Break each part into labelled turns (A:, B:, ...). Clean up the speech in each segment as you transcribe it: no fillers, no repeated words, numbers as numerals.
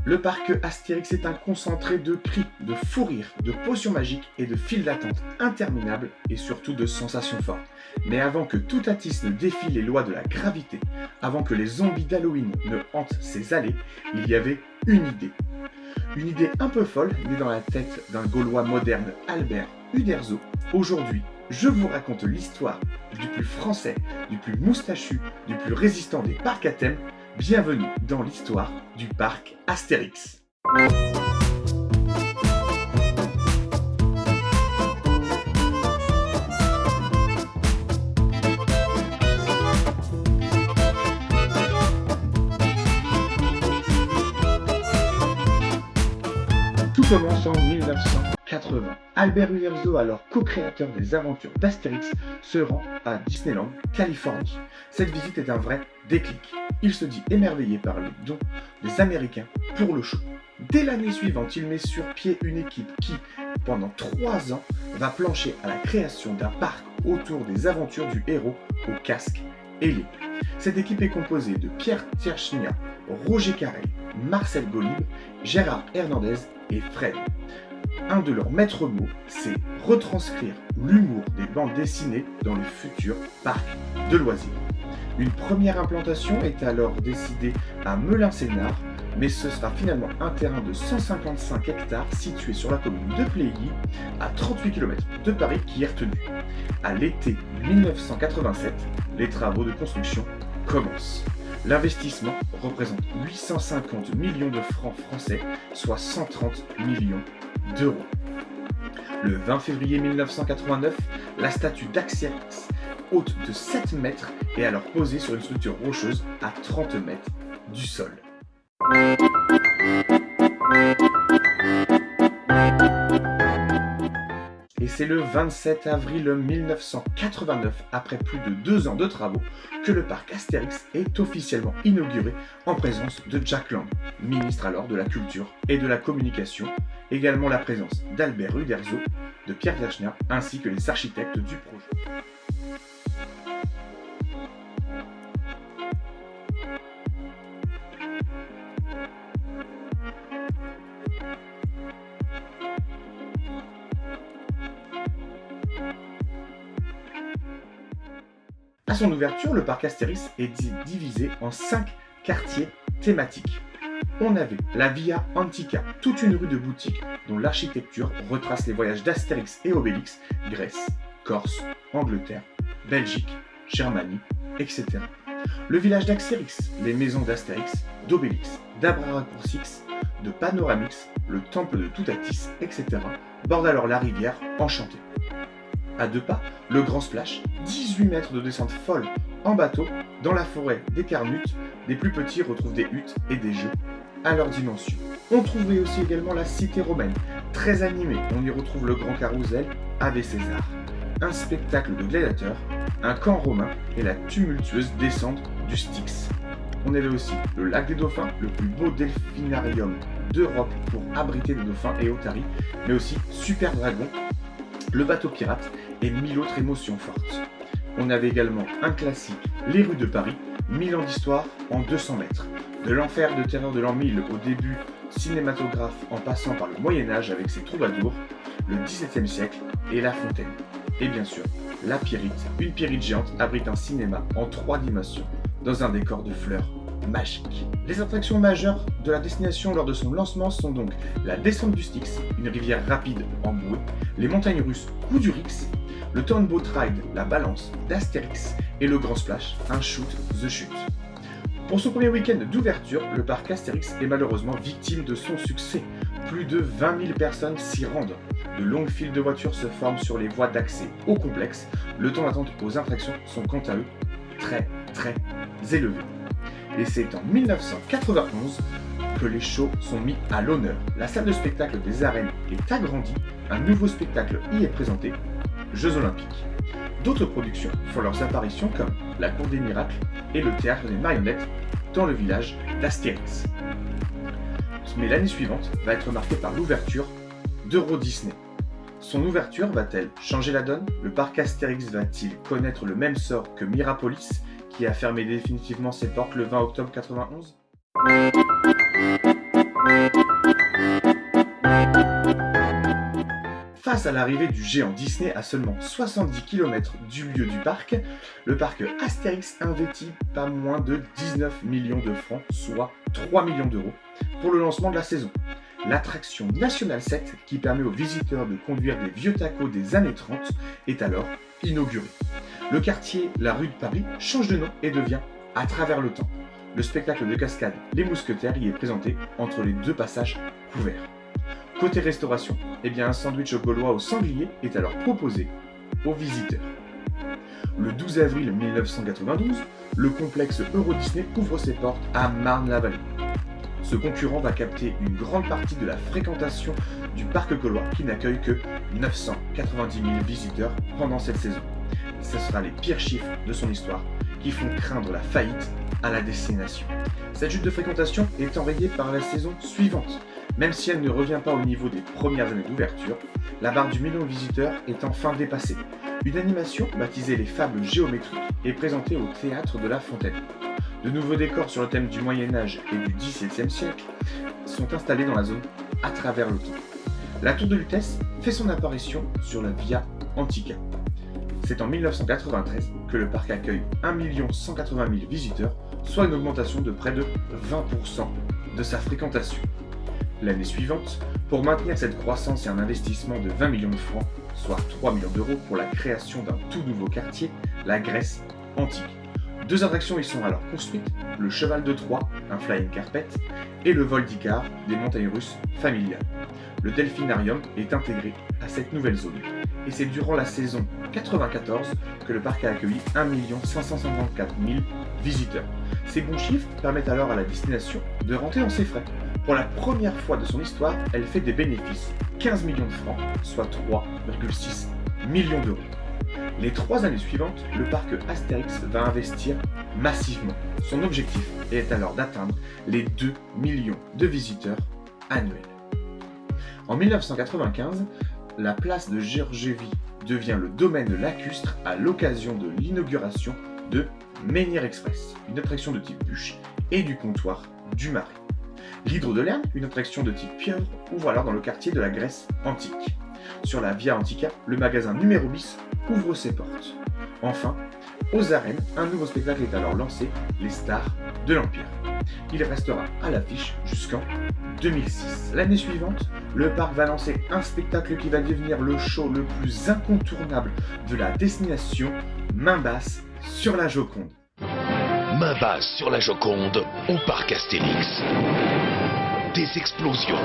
A: Le parc Astérix est un concentré de cris, de fous rires, de potions magiques et de files d'attente interminables et surtout de sensations fortes. Mais avant que Toutatis ne défie les lois de la gravité, avant que les zombies d'Halloween ne hantent ses allées, il y avait une idée. Une idée un peu folle, née dans la tête d'un Gaulois moderne, Albert Uderzo. Aujourd'hui, je vous raconte l'histoire du plus français, du plus moustachu, du plus résistant des parcs à thème. Bienvenue dans l'histoire du parc Astérix. Tout commence en 1980. Albert Uderzo, alors co-créateur des aventures d'Astérix, se rend à Disneyland, Californie. Cette visite est un vrai déclic. Il se dit émerveillé par les dons des Américains pour le show. Dès l'année suivante, il met sur pied une équipe qui, pendant 3 ans, va plancher à la création d'un parc autour des aventures du héros au casque ailé. Cette équipe est composée de Pierre Tchernia, Roger Carrel, Marcel Golib, Gérard Hernandez et Fred. Un de leurs maîtres mots, c'est retranscrire l'humour des bandes dessinées dans le futur parc de loisirs. Une première implantation est alors décidée à Melun-Sénart, mais ce sera finalement un terrain de 155 hectares situé sur la commune de Plégy, à 38 km de Paris, qui est retenu. À l'été 1987, les travaux de construction commencent. L'investissement représente 850 millions de francs français, soit 130 millions d'euros. Le 20 février 1989, la statue d'Astérix, haute de 7 mètres, est alors posée sur une structure rocheuse à 30 mètres du sol. Et c'est le 27 avril 1989, après plus de 2 ans de travaux, que le parc Astérix est officiellement inauguré en présence de Jack Lang, ministre alors de la Culture et de la Communication, également la présence d'Albert Uderzo, de Pierre Tchernia, ainsi que les architectes du projet. À son ouverture, le parc Astérix est divisé en 5 quartiers thématiques. On avait la Via Antica, toute une rue de boutiques dont l'architecture retrace les voyages d'Astérix et Obélix, Grèce, Corse, Angleterre, Belgique, Germanie, etc. Le village d'Astérix, les maisons d'Astérix, d'Obélix, d'Abracurcix, de Panoramix, le temple de Toutatis, etc. bordent alors la rivière enchantée. À 2 pas, le Grand Splash, 18 mètres de descente folle en bateau, dans la forêt des Carnutes, des plus petits retrouvent des huttes et des jeux à leur dimension. On trouvait aussi également la cité romaine, très animée. On y retrouve le Grand Carrousel Ave César, un spectacle de gladiateurs, un camp romain et la tumultueuse descente du Styx. On avait aussi le lac des Dauphins, le plus beau delphinarium d'Europe pour abriter les dauphins et otaries, mais aussi Super Dragon, le bateau pirate et 1000 autres émotions fortes. On avait également un classique, les rues de Paris, 1000 ans d'histoire en 200 mètres. De l'enfer de terreur de l'an 1000 au début cinématographe en passant par le Moyen-Âge avec ses troubadours, le XVIIe siècle et la fontaine. Et bien sûr, la Pyrite, une pyrite géante abrite un cinéma en 3 dimensions dans un décor de fleurs magiques. Les attractions majeures de la destination lors de son lancement sont donc la descente du Styx, une rivière rapide en bouée, les montagnes russes Koudourix, le Townboat Ride, la balance d'Astérix et le Grand Splash, un shoot the chute. Pour son premier week-end d'ouverture, le parc Astérix est malheureusement victime de son succès. Plus de 20 000 personnes s'y rendent. De longues files de voitures se forment sur les voies d'accès au complexe. Le temps d'attente aux attractions sont quant à eux très élevés. Et c'est en 1991 que les shows sont mis à l'honneur. La salle de spectacle des arènes est agrandie, un nouveau spectacle y est présenté, Jeux Olympiques. D'autres productions font leurs apparitions comme la Cour des Miracles et le Théâtre des Marionnettes dans le village d'Astérix. Mais l'année suivante va être marquée par l'ouverture d'Euro Disney. Son ouverture va-t-elle changer la donne? Le parc Astérix va-t-il connaître le même sort que Mirapolis, qui a fermé définitivement ses portes le 20 octobre 1991? Grâce à l'arrivée du géant Disney à seulement 70 km du lieu du parc, le parc Astérix investit pas moins de 19 millions de francs, soit 3 millions d'euros, pour le lancement de la saison. L'attraction National 7, qui permet aux visiteurs de conduire des vieux tacos des années 30, est alors inaugurée. Le quartier La Rue de Paris change de nom et devient À travers le temps. Le spectacle de cascade Les Mousquetaires y est présenté entre les deux passages couverts. Côté restauration, un sandwich gaulois au sanglier est alors proposé aux visiteurs. Le 12 avril 1992, le complexe Euro Disney ouvre ses portes à Marne-la-Vallée. Ce concurrent va capter une grande partie de la fréquentation du parc gaulois qui n'accueille que 990 000 visiteurs pendant cette saison. Ce sera les pires chiffres de son histoire qui font craindre la faillite à la destination. Cette chute de fréquentation est enrayée par la saison suivante. Même si elle ne revient pas au niveau des premières années d'ouverture, la barre du million de visiteurs est enfin dépassée. Une animation baptisée Les Fables Géométriques est présentée au Théâtre de la Fontaine. De nouveaux décors sur le thème du Moyen-Âge et du XVIIe siècle sont installés dans la zone À travers le temps. La tour de Lutèce fait son apparition sur la Via Antica. C'est en 1993 que le parc accueille 1 180 000 visiteurs, soit une augmentation de près de 20% de sa fréquentation. L'année suivante, pour maintenir cette croissance et un investissement de 20 millions de francs, soit 3 millions d'euros pour la création d'un tout nouveau quartier, la Grèce antique. Deux attractions y sont alors construites, le Cheval de Troie, un flying carpet, et le vol d'Icare, des montagnes russes familiales. Le Delphinarium est intégré à cette nouvelle zone. Et c'est durant la saison 94 que le parc a accueilli 1 554 000 visiteurs. Ces bons chiffres permettent alors à la destination de rentrer dans ses frais. Pour la première fois de son histoire, elle fait des bénéfices, 15 millions de francs, soit 3,6 millions d'euros. Les 3 années suivantes, le parc Astérix va investir massivement. Son objectif est alors d'atteindre les 2 millions de visiteurs annuels. En 1995, la place de Géorgevie devient le domaine lacustre à l'occasion de l'inauguration de Menhir Express, une attraction de type bûche, et du comptoir du Marais. L'Hydre de Lerne, une attraction de type pieuvre, ouvre alors dans le quartier de la Grèce antique. Sur la Via Antica, le magasin numéro 10 ouvre ses portes. Enfin, aux arènes, un nouveau spectacle est alors lancé, les Stars de l'Empire. Il restera à l'affiche jusqu'en 2006. L'année suivante, le parc va lancer un spectacle qui va devenir le show le plus incontournable de la destination, Main basse sur la Joconde.
B: Main basse sur la Joconde au parc Astérix. Des explosions,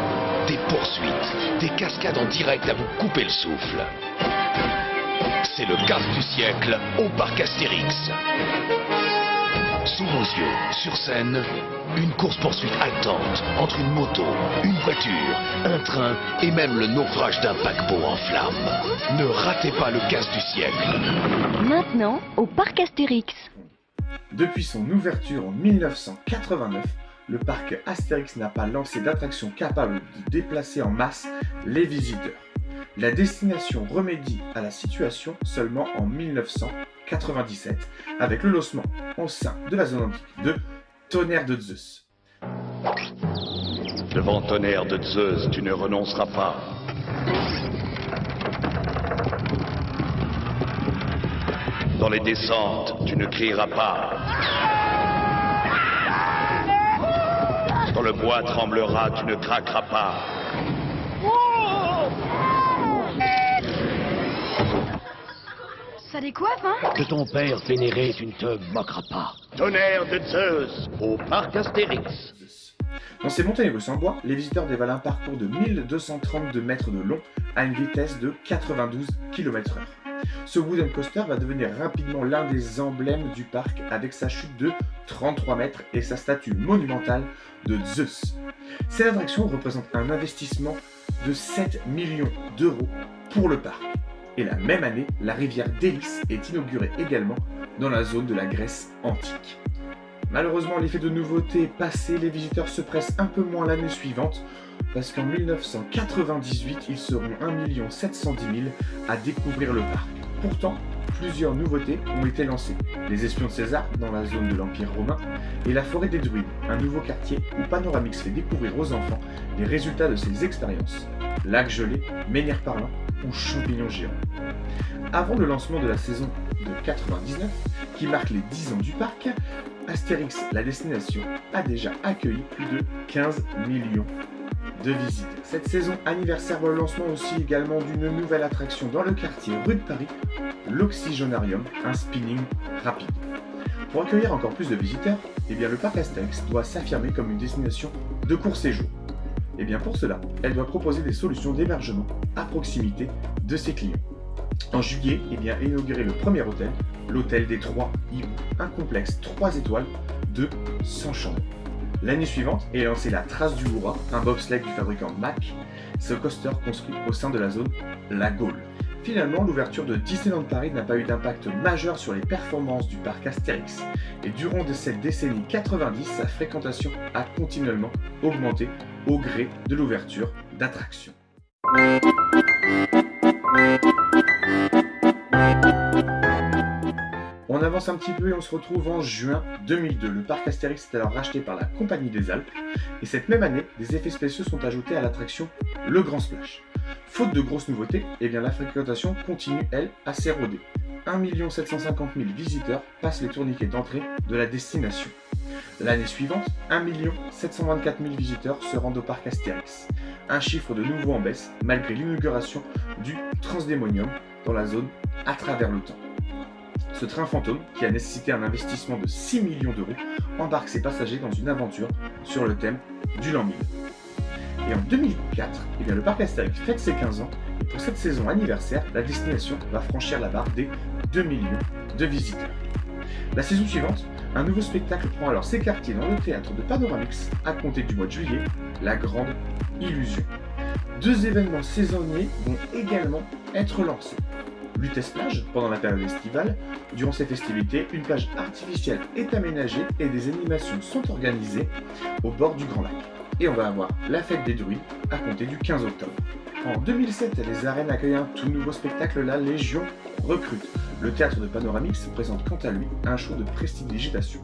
B: des poursuites, des cascades en direct à vous couper le souffle. C'est le casse du siècle au parc Astérix. Sous vos yeux, sur scène, une course-poursuite haletante entre une moto, une voiture, un train et même le naufrage d'un paquebot en flammes. Ne ratez pas le casse du siècle.
C: Maintenant, au parc Astérix.
A: Depuis son ouverture en 1989, le parc Astérix n'a pas lancé d'attraction capable de déplacer en masse les visiteurs. La destination remédie à la situation seulement en 1997 avec le lancement au sein de la zone antique de Tonnerre de Zeus.
B: Devant Tonnerre de Zeus, tu ne renonceras pas. Dans les descentes, tu ne crieras pas. Quand le bois tremblera, tu ne craqueras pas.
C: Ça décoiffe, hein?
D: Que ton père vénéré, tu ne te moqueras pas.
B: Tonnerre de Zeus, au parc Astérix.
A: Dans ces montagnes russes en bois, les visiteurs dévalent un parcours de 1232 mètres de long à une vitesse de 92 km/h. Ce wooden coaster va devenir rapidement l'un des emblèmes du parc avec sa chute de 33 mètres et sa statue monumentale de Zeus. Cette attraction représente un investissement de 7 millions d'euros pour le parc. Et la même année, la rivière Délice est inaugurée également dans la zone de la Grèce antique. Malheureusement, l'effet de nouveauté passé, les visiteurs se pressent un peu moins l'année suivante parce qu'en 1998, ils seront 1 710 000 à découvrir le parc. Pourtant, plusieurs nouveautés ont été lancées. Les espions de César dans la zone de l'Empire romain et la forêt des druides, un nouveau quartier où Panoramix fait découvrir aux enfants les résultats de ses expériences. Lacs gelés, menhirs parlants ou champignons géants. Avant le lancement de la saison de 99, qui marque les 10 ans du parc, Astérix, la destination, a déjà accueilli plus de 15 millions de visites. Cette saison anniversaire voit le lancement aussi également d'une nouvelle attraction dans le quartier rue de Paris, l'Oxygénarium, un spinning rapide. Pour accueillir encore plus de visiteurs, le parc Astérix doit s'affirmer comme une destination de court séjour. Pour cela, elle doit proposer des solutions d'hébergement à proximité de ses clients. En juillet, est inauguré le premier hôtel, l'hôtel des 3 Hiboux, un complexe 3 étoiles de 100 chambres. L'année suivante est lancé la Trace du Hurrah, un bobsleigh du fabricant Mack, ce coaster construit au sein de la zone La Gaule. Finalement, l'ouverture de Disneyland Paris n'a pas eu d'impact majeur sur les performances du parc Astérix. Et durant cette décennie 90, sa fréquentation a continuellement augmenté au gré de l'ouverture d'attractions. On avance un petit peu et on se retrouve en juin 2002. Le parc Astérix est alors racheté par la Compagnie des Alpes et cette même année, des effets spéciaux sont ajoutés à l'attraction Le Grand Splash. Faute de grosses nouveautés, la fréquentation continue, elle, à s'éroder. 1 750 000 visiteurs passent les tourniquets d'entrée de la destination. L'année suivante, 1 724 000 visiteurs se rendent au parc Astérix. Un chiffre de nouveau en baisse, malgré l'inauguration du Transdémonium dans la zone à travers le temps. Ce train fantôme, qui a nécessité un investissement de 6 millions d'euros, embarque ses passagers dans une aventure sur le thème du l'an 1000. Et en 2004, le parc Astérix fête ses 15 ans, et pour cette saison anniversaire, la destination va franchir la barre des 2 millions de visiteurs. La saison suivante, un nouveau spectacle prend alors ses quartiers dans le théâtre de Panoramix, à compter du mois de juillet, la Grande Illusion. 2 événements saisonniers vont également être lancés. Lutèce Plage, pendant la période estivale, durant ces festivités, une plage artificielle est aménagée et des animations sont organisées au bord du Grand Lac. Et on va avoir la fête des druides à compter du 15 octobre. En 2007, les arènes accueillent un tout nouveau spectacle, la Légion recrute. Le théâtre de Panoramix présente quant à lui un show de prestidigitation.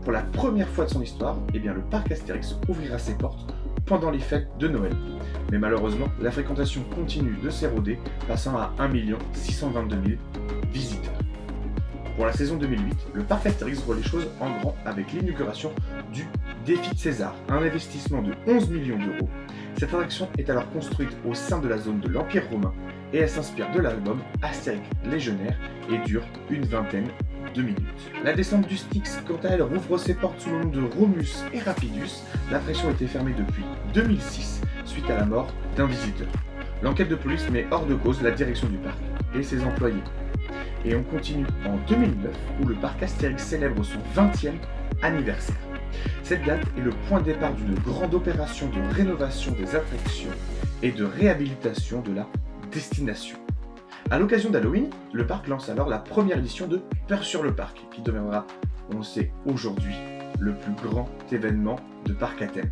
A: Pour la première fois de son histoire, le parc Astérix ouvrira ses portes pendant les fêtes de Noël. Mais malheureusement, la fréquentation continue de s'éroder, passant à 1 622 000 visiteurs. Pour la saison 2008, le parc Astérix voit les choses en grand avec l'inauguration du Défi de César, un investissement de 11 millions d'euros. Cette attraction est alors construite au sein de la zone de l'Empire romain et elle s'inspire de l'album Astérix Légionnaire et dure une vingtaine de minutes. La descente du Styx, quant à elle, rouvre ses portes sous le nom de Romus et Rapidus. L'attraction était fermée depuis 2006 suite à la mort d'un visiteur. L'enquête de police met hors de cause la direction du parc et ses employés. Et on continue en 2009 où le parc Astérix célèbre son 20e anniversaire. Cette date est le point de départ d'une grande opération de rénovation des attractions et de réhabilitation de la destination. A l'occasion d'Halloween, le parc lance alors la première édition de Peur sur le parc, qui deviendra, on le sait aujourd'hui, le plus grand événement de parc à thème.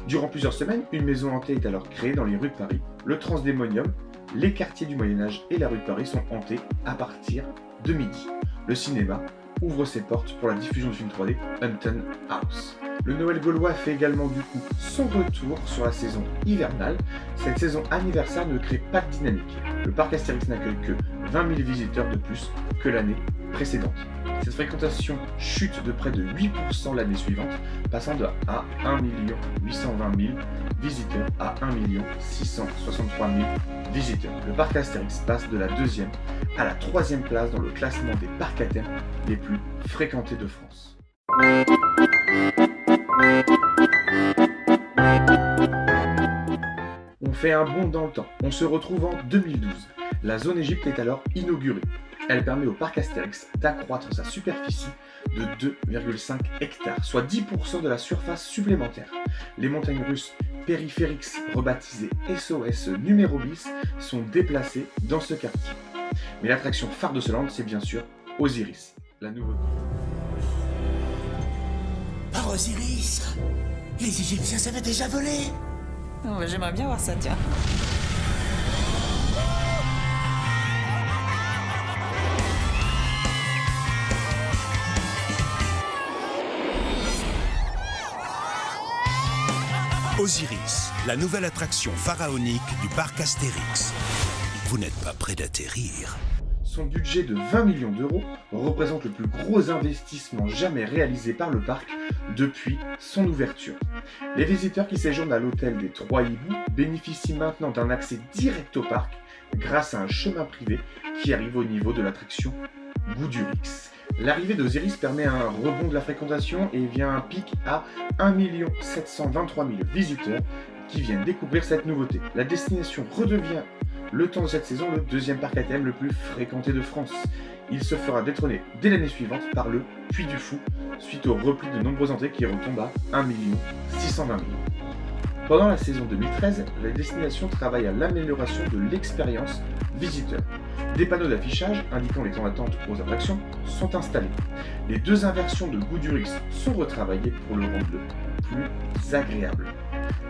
A: Durant plusieurs semaines, une maison hantée est alors créée dans les rues de Paris. Le Transdémonium, les quartiers du Moyen-Âge et la rue de Paris sont hantés à partir de midi. Le cinéma ouvre ses portes pour la diffusion du film 3D Haunted House. Le Noël gaulois fait également du coup son retour sur la saison hivernale. Cette saison anniversaire ne crée pas de dynamique. Le parc Astérix n'accueille que 20 000 visiteurs de plus que l'année précédente. Cette fréquentation chute de près de 8% l'année suivante, passant à 1 820 000 visiteurs à 1 663 000 visiteurs. Le parc Astérix passe de la 2e à la 3e place dans le classement des parcs à thème les plus fréquentés de France. On fait un bond dans le temps. On se retrouve en 2012. La zone Égypte est alors inaugurée. Elle permet au parc Astérix d'accroître sa superficie de 2,5 hectares, soit 10% de la surface supplémentaire. Les montagnes russes Périphérix, rebaptisées SOS numéro bis, sont déplacées dans ce quartier. Mais l'attraction phare de ce land, c'est bien sûr Osiris, la nouveauté.
E: Par Osiris, les Égyptiens savaient déjà voler.
F: Oh, bah, j'aimerais bien voir ça, tiens.
G: Osiris, la nouvelle attraction pharaonique du parc Astérix. Vous n'êtes pas près d'atterrir.
A: Son budget de 20 millions d'euros représente le plus gros investissement jamais réalisé par le parc depuis son ouverture. Les visiteurs qui séjournent à l'hôtel des Trois Hiboux bénéficient maintenant d'un accès direct au parc grâce à un chemin privé qui arrive au niveau de l'attraction Goudurix. L'arrivée d'Osiris permet un rebond de la fréquentation et vient un pic à 1 723 000 visiteurs qui viennent découvrir cette nouveauté. La destination redevient, le temps de cette saison, le deuxième parc à thème le plus fréquenté de France. Il se fera détrôner dès l'année suivante par le Puy du Fou, suite au repli de nombreuses entrées qui retombe à 1 620 000. Pendant la saison 2013, la destination travaille à l'amélioration de l'expérience visiteur. Des panneaux d'affichage indiquant les temps d'attente aux attractions sont installés. Les deux inversions de Goudurix sont retravaillées pour le rendre plus agréable.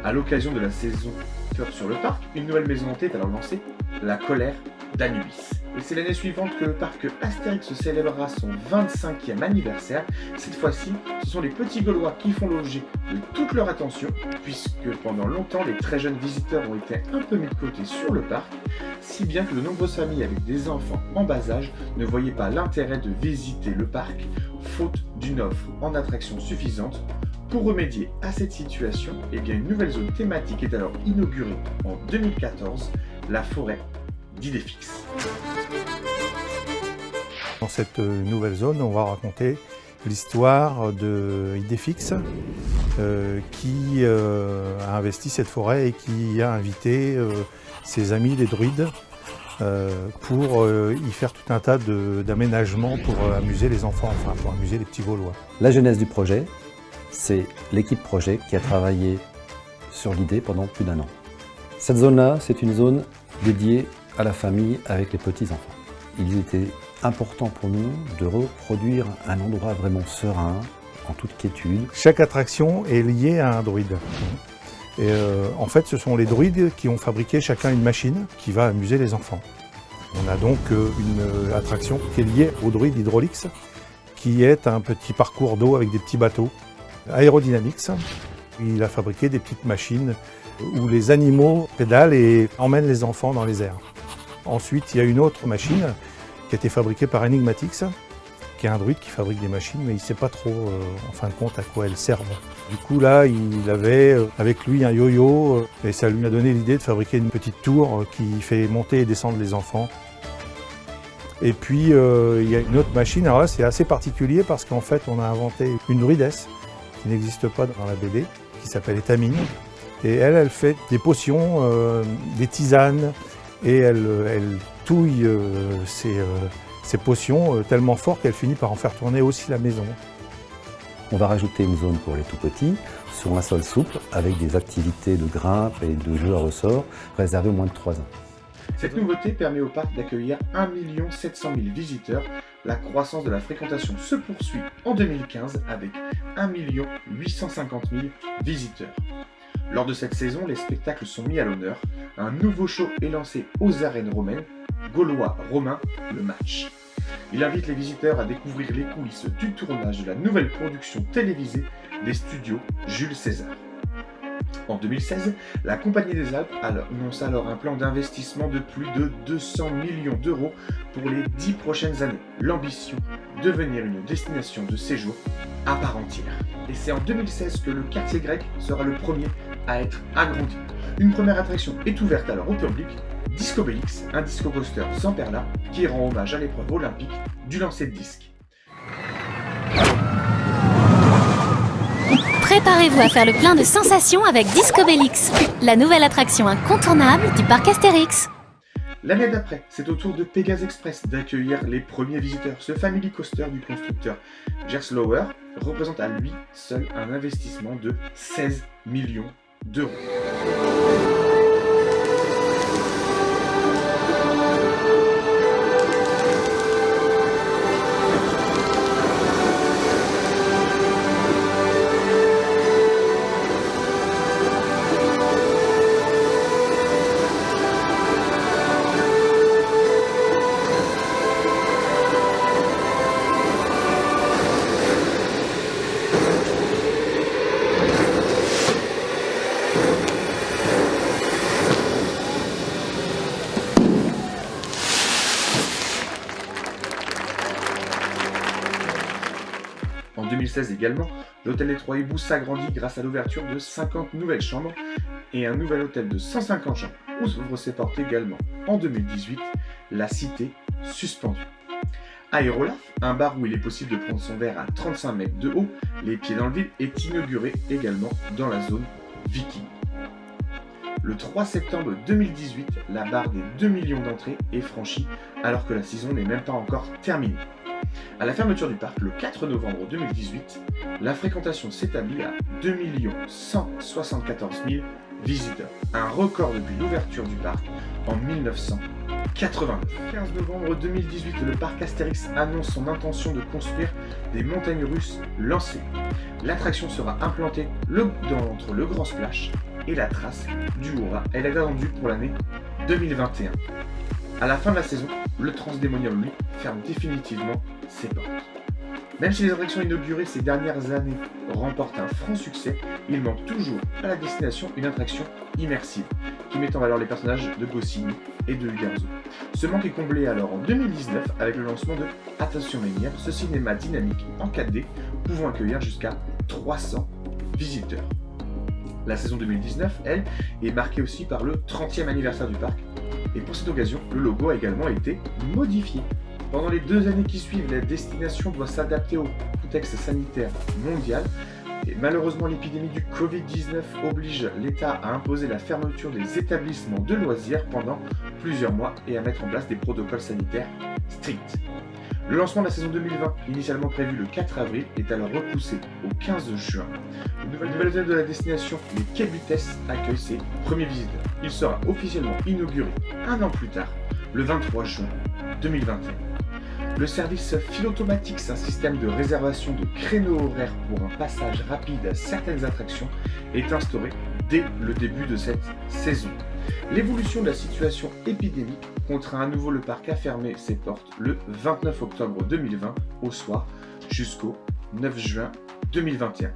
A: À l'occasion de la saison Peur sur le parc, une nouvelle maison hantée est alors lancée, la Colère d'Anubis. Et c'est l'année suivante que le parc Astérix célébrera son 25e anniversaire. Cette fois-ci, ce sont les petits Gaulois qui font l'objet de toute leur attention, puisque pendant longtemps, les très jeunes visiteurs ont été un peu mis de côté sur le parc, si bien que de nombreuses familles avec des enfants en bas âge ne voyaient pas l'intérêt de visiter le parc, faute d'une offre en attraction suffisante. Pour remédier à cette situation, une nouvelle zone thématique est alors inaugurée en 2014, la forêt d'Idéfix.
H: Dans cette nouvelle zone, on va raconter l'histoire d'Idéfix qui a investi cette forêt et qui a invité ses amis les druides pour y faire tout un tas d'aménagements pour amuser les enfants, enfin pour amuser les petits Gaulois.
I: La genèse du projet, c'est l'équipe projet qui a travaillé sur l'idée pendant plus d'1 an. Cette zone-là, c'est une zone dédiée à la famille avec les petits-enfants. Il était important pour nous de reproduire un endroit vraiment serein, en toute quiétude.
H: Chaque attraction est liée à un druide. Et en fait, ce sont les druides qui ont fabriqué chacun une machine qui va amuser les enfants. On a donc une attraction qui est liée au druide Hydraulix, qui est un petit parcours d'eau avec des petits bateaux. Aerodynamix, il a fabriqué des petites machines où les animaux pédalent et emmènent les enfants dans les airs. Ensuite, il y a une autre machine qui a été fabriquée par Enigmatix, qui est un druide qui fabrique des machines, mais il ne sait pas trop, en fin de compte, à quoi elles servent. Du coup, là, il avait avec lui un yo-yo, et ça lui a donné l'idée de fabriquer une petite tour qui fait monter et descendre les enfants. Et puis, il y a une autre machine, alors là, c'est assez particulier parce qu'en fait, on a inventé une druidesse qui n'existe pas dans la BD, qui s'appelle Étamine. Et elle fait des potions, des tisanes, et elle touille ces potions tellement fort qu'elle finit par en faire tourner aussi la maison.
I: On va rajouter une zone pour les tout-petits, sur un sol souple, avec des activités de grimpe et de jeux à ressort, réservées aux moins de 3 ans.
A: Cette nouveauté permet au parc d'accueillir 1 700 000 visiteurs. La croissance de la fréquentation se poursuit en 2015 avec 1 850 000 visiteurs. Lors de cette saison, les spectacles sont mis à l'honneur. Un nouveau show est lancé aux arènes romaines, Gaulois-Romains, le match. Il invite les visiteurs à découvrir les coulisses du tournage de la nouvelle production télévisée des studios Jules César. En 2016, la Compagnie des Alpes annonce alors un plan d'investissement de plus de 200 millions d'euros pour les 10 prochaines années. L'ambition, devenir une destination de séjour à part entière. Et c'est en 2016 que le quartier grec sera le premier à être agrandi. Une première attraction est ouverte alors au public, Discobélix, un disco coaster sans perla qui rend hommage à l'épreuve olympique du lancer de disque.
J: Préparez-vous à faire le plein de sensations avec Discobélix, la nouvelle attraction incontournable du parc Astérix.
A: L'année d'après, c'est au tour de Pégase Express d'accueillir les premiers visiteurs. Ce family coaster du constructeur Gerstlauer représente à lui seul un investissement de 16 millions d'euros. 2016 également, l'hôtel des Trois Hiboux s'agrandit grâce à l'ouverture de 50 nouvelles chambres et un nouvel hôtel de 150 chambres ouvre ses portes également. En 2018, la cité suspendue. Aérolaf, un bar où il est possible de prendre son verre à 35 mètres de haut, les pieds dans le vide, est inauguré également dans la zone Viking. Le 3 septembre 2018, la barre des 2 millions d'entrées est franchie alors que la saison n'est même pas encore terminée. À la fermeture du parc, le 4 novembre 2018, la fréquentation s'établit à 2 174 000 visiteurs, un record depuis l'ouverture du parc en 1989. Le 15 novembre 2018, le parc Astérix annonce son intention de construire des montagnes russes lancées. L'attraction sera implantée entre le Grand Splash et la trace du Hurrah. Elle est attendue pour l'année 2021. À la fin de la saison, le Transdémonium, lui, ferme définitivement ses portes. Même si les attractions inaugurées ces dernières années remportent un franc succès, il manque toujours à la destination une attraction immersive, qui met en valeur les personnages de Goscinny et de Uderzo. Ce manque est comblé alors en 2019 avec le lancement de Attention Menhir, ce cinéma dynamique en 4D pouvant accueillir jusqu'à 300 visiteurs. La saison 2019, elle, est marquée aussi par le 30e anniversaire du parc, et pour cette occasion, le logo a également été modifié. Pendant les 2 années qui suivent, la destination doit s'adapter au contexte sanitaire mondial. Et malheureusement, l'épidémie du Covid-19 oblige l'État à imposer la fermeture des établissements de loisirs pendant plusieurs mois et à mettre en place des protocoles sanitaires stricts. Le lancement de la saison 2020, initialement prévu le 4 avril, est alors repoussé au 15 juin. Le nouvel hôtel de la destination, les Quai Butèsse, accueille ses premiers visiteurs. Il sera officiellement inauguré un an plus tard, le 23 juin 2021. Le service Philautomatix, un système de réservation de créneaux horaires pour un passage rapide à certaines attractions, est instauré dès le début de cette saison. L'évolution de la situation épidémique contraint à nouveau le parc à fermer ses portes le 29 octobre 2020 au soir jusqu'au 9 juin 2021.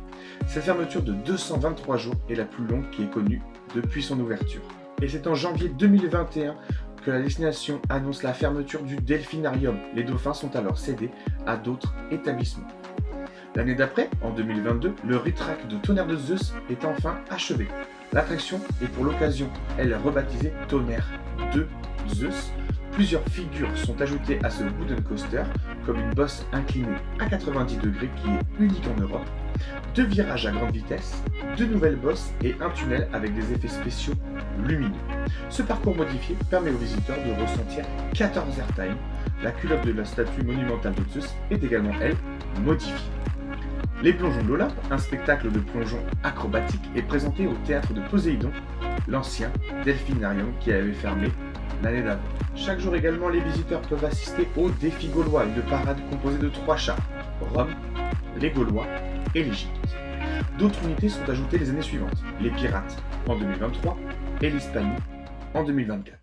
A: Cette fermeture de 223 jours est la plus longue qui est connue depuis son ouverture. Et c'est en janvier 2021 que la destination annonce la fermeture du Delphinarium. Les dauphins sont alors cédés à d'autres établissements. L'année d'après, en 2022, le Ritrac de Tonnerre de Zeus est enfin achevé. L'attraction est pour l'occasion, elle est rebaptisée Tonnerre de Zeus. Plusieurs figures sont ajoutées à ce wooden coaster, comme une bosse inclinée à 90 degrés qui est unique en Europe, 2 virages à grande vitesse, 2 nouvelles bosses et un tunnel avec des effets spéciaux lumineux. Ce parcours modifié permet aux visiteurs de ressentir 14 airtime. La culotte de la statue monumentale de Zeus est également, elle, modifiée. Les plongeons de l'Olympe, un spectacle de plongeon acrobatique, est présenté au théâtre de Poséidon, l'ancien Delphinarium qui avait fermé l'année d'avant. Chaque jour également, les visiteurs peuvent assister au défi gaulois, une parade composée de 3 chars, Rome, les Gaulois et l'Égypte. D'autres unités sont ajoutées les années suivantes, les Pirates en 2023 et l'Hispanie en 2024.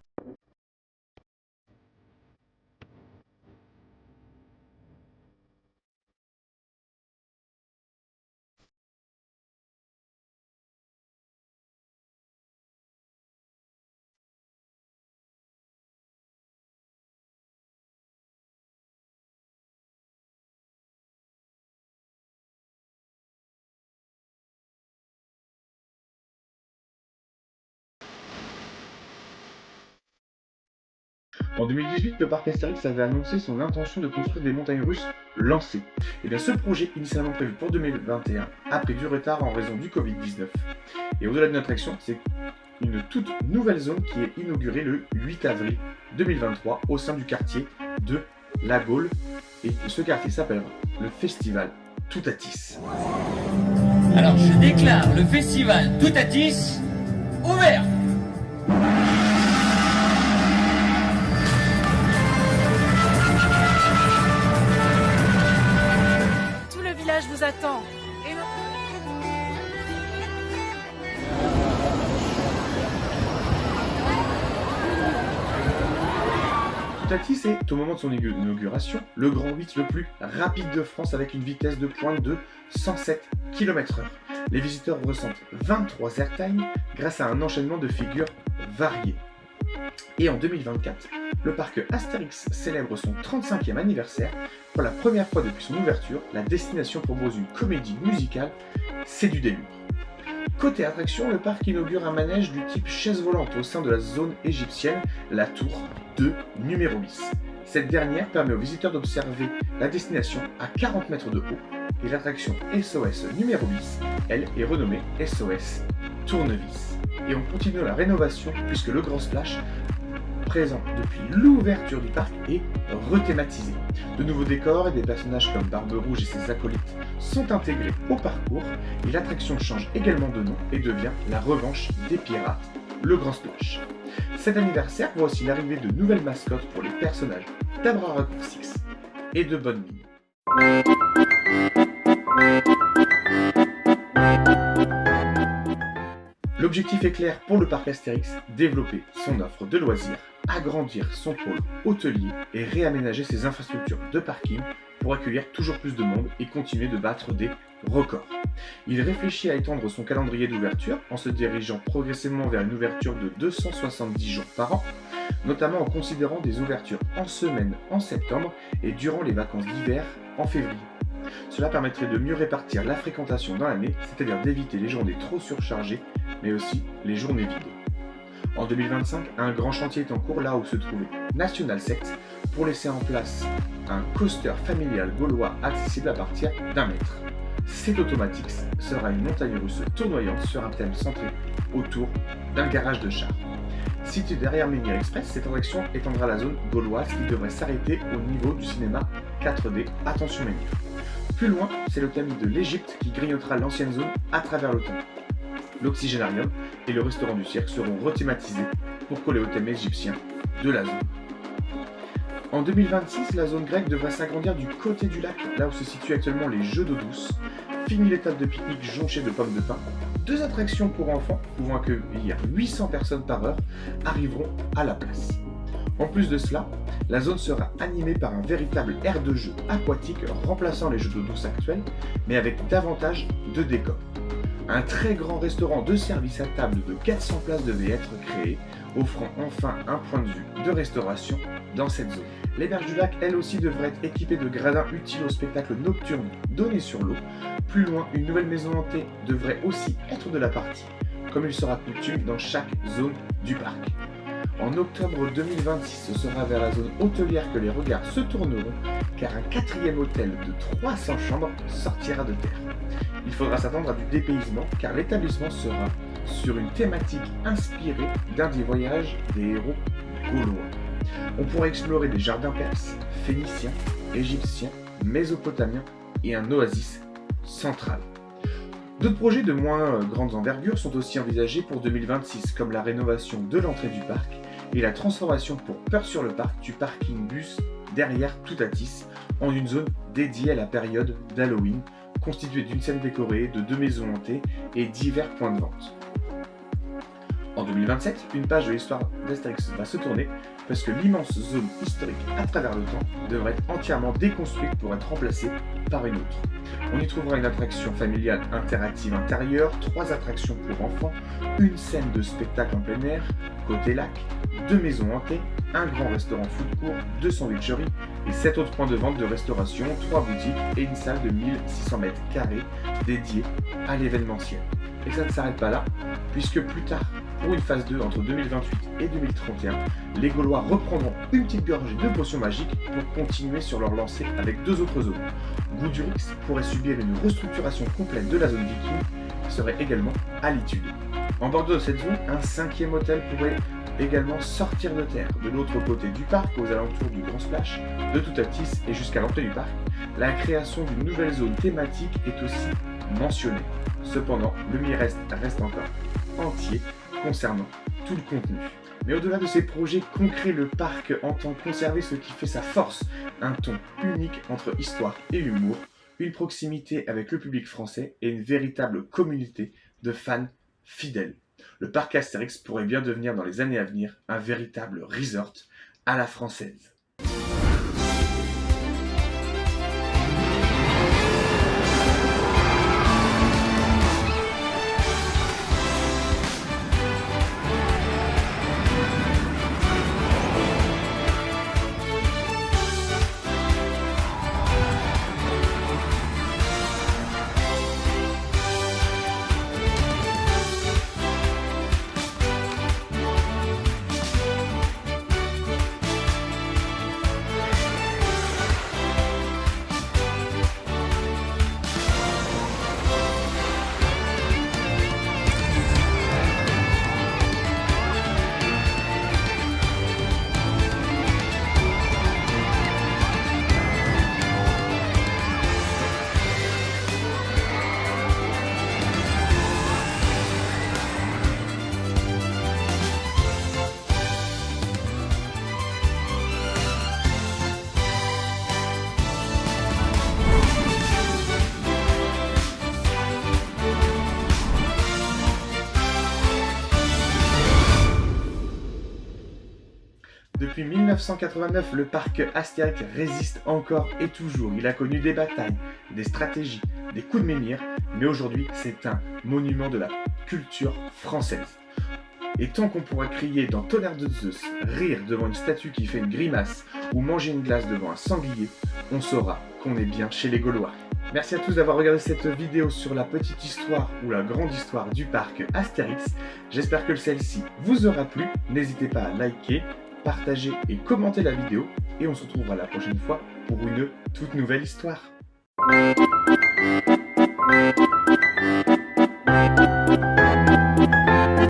A: En 2018, le parc Astérix avait annoncé son intention de construire des montagnes russes lancées. Et bien ce projet, initialement prévu pour 2021, a pris du retard en raison du Covid-19. Et au-delà d'une attraction, c'est une toute nouvelle zone qui est inaugurée le 8 avril 2023 au sein du quartier de La Gaule. Et ce quartier s'appellera le Festival Toutatis.
K: Alors je déclare le Festival Toutatis ouvert.
F: Vous attend.
A: Toutatis est, au moment de son inauguration, le grand 8 le plus rapide de France avec une vitesse de pointe de 107 km/h. Les visiteurs ressentent 23 airtime grâce à un enchaînement de figures variées. Et en 2024, le parc Astérix célèbre son 35e anniversaire. Pour la première fois depuis son ouverture, la destination propose une comédie musicale, c'est du délire. Côté attraction, le parc inaugure un manège du type chaise volante au sein de la zone égyptienne, la tour 2 numéro 10. Cette dernière permet aux visiteurs d'observer la destination à 40 mètres de haut et l'attraction SOS numéro 10, elle, est renommée SOS Tournevis. Et on continue la rénovation puisque le Grand Splash, présent depuis l'ouverture du parc, est rethématisé. De nouveaux décors et des personnages comme Barbe Rouge et ses acolytes sont intégrés au parcours et l'attraction change également de nom et devient la revanche des pirates, le Grand Splash. Cet anniversaire voit aussi l'arrivée de nouvelles mascottes pour les personnages d'Abracadabra et de Bonne Mine. L'objectif est clair pour le parc Astérix, développer son offre de loisirs, agrandir son pôle hôtelier et réaménager ses infrastructures de parking pour accueillir toujours plus de monde et continuer de battre des records. Il réfléchit à étendre son calendrier d'ouverture en se dirigeant progressivement vers une ouverture de 270 jours par an, notamment en considérant des ouvertures en semaine en septembre et durant les vacances d'hiver en février. Cela permettrait de mieux répartir la fréquentation dans l'année, c'est-à-dire d'éviter les journées trop surchargées, mais aussi les journées vides. En 2025, un grand chantier est en cours là où se trouvait National 7 pour laisser en place un coaster familial gaulois accessible à partir d'1 mètre. Cet Automatics sera une montagne russe tournoyante sur un thème centré autour d'un garage de chars. Situé derrière Menhir Express, cette attraction étendra la zone gauloise qui devrait s'arrêter au niveau du cinéma 4D Attention Menhir. Plus loin, c'est le thème de l'Égypte qui grignotera l'ancienne zone à travers le temps. L'Oxygénarium et le restaurant du cirque seront rethématisés pour coller au thème égyptien de la zone. En 2026, la zone grecque devrait s'agrandir du côté du lac, là où se situent actuellement les jeux d'eau douce. Fini l'étape de pique-nique jonchée de pommes de pin. 2 attractions pour enfants, pouvant accueillir 800 personnes par heure, arriveront à la place. En plus de cela, la zone sera animée par un véritable aire de jeu aquatique remplaçant les jeux d'eau douce actuels, mais avec davantage de décors. Un très grand restaurant de service à table de 400 places devait être créé, offrant enfin un point de vue de restauration dans cette zone. Les berges du lac, elles aussi, devraient être équipées de gradins utiles au spectacle nocturne donné sur l'eau. Plus loin, une nouvelle maison hantée devrait aussi être de la partie, comme il sera coutume dans chaque zone du parc. En octobre 2026, ce sera vers la zone hôtelière que les regards se tourneront, car un 4e hôtel de 300 chambres sortira de terre. Il faudra s'attendre à du dépaysement, car l'établissement sera sur une thématique inspirée d'un des voyages des héros gaulois. On pourra explorer des jardins perses, phéniciens, égyptiens, mésopotamiens et un oasis central. D'autres projets de moins grande envergure sont aussi envisagés pour 2026, comme la rénovation de l'entrée du parc et la transformation pour Peur sur le parc du parking bus derrière Toutatis en une zone dédiée à la période d'Halloween, constituée d'une scène décorée, de 2 maisons hantées et divers points de vente. En 2027, une page de l'histoire d'Astérix va se tourner parce que l'immense zone historique à travers le temps devrait être entièrement déconstruite pour être remplacée par une autre. On y trouvera une attraction familiale interactive intérieure, 3 attractions pour enfants, une scène de spectacle en plein air, côté lac, 2 maisons hantées, un grand restaurant food court, 2 sandwicheries et 7 autres points de vente de restauration, 3 boutiques et une salle de 1600 mètres carrés dédiée à l'événementiel. Et ça ne s'arrête pas là, puisque plus tard, pour une phase 2 entre 2028 et 2031, les Gaulois reprendront une petite gorgée de potions magiques pour continuer sur leur lancée avec 2 autres zones. Goudurix pourrait subir une restructuration complète de la zone viking, qui serait également à l'étude. En bordure de cette zone, un 5e hôtel pourrait également sortir de terre. De l'autre côté du parc, aux alentours du Grand Splash, de Toutatis et jusqu'à l'entrée du parc, la création d'une nouvelle zone thématique est aussi mentionnée. Cependant, le reste encore entier concernant tout le contenu. Mais au-delà de ces projets concrets, le parc entend conserver ce qui fait sa force, un ton unique entre histoire et humour, une proximité avec le public français et une véritable communauté de fans fidèles. Le parc Astérix pourrait bien devenir dans les années à venir un véritable resort à la française. Depuis 1989, le parc Astérix résiste encore et toujours. Il a connu des batailles, des stratégies, des coups de menhir, mais aujourd'hui, c'est un monument de la culture française. Et tant qu'on pourra crier dans Tonnerre de Zeus, rire devant une statue qui fait une grimace ou manger une glace devant un sanglier, on saura qu'on est bien chez les Gaulois. Merci à tous d'avoir regardé cette vidéo sur la petite histoire ou la grande histoire du parc Astérix. J'espère que celle-ci vous aura plu. N'hésitez pas à liker, partager et commenter la vidéo. Et on se retrouvera la prochaine fois pour une toute nouvelle histoire.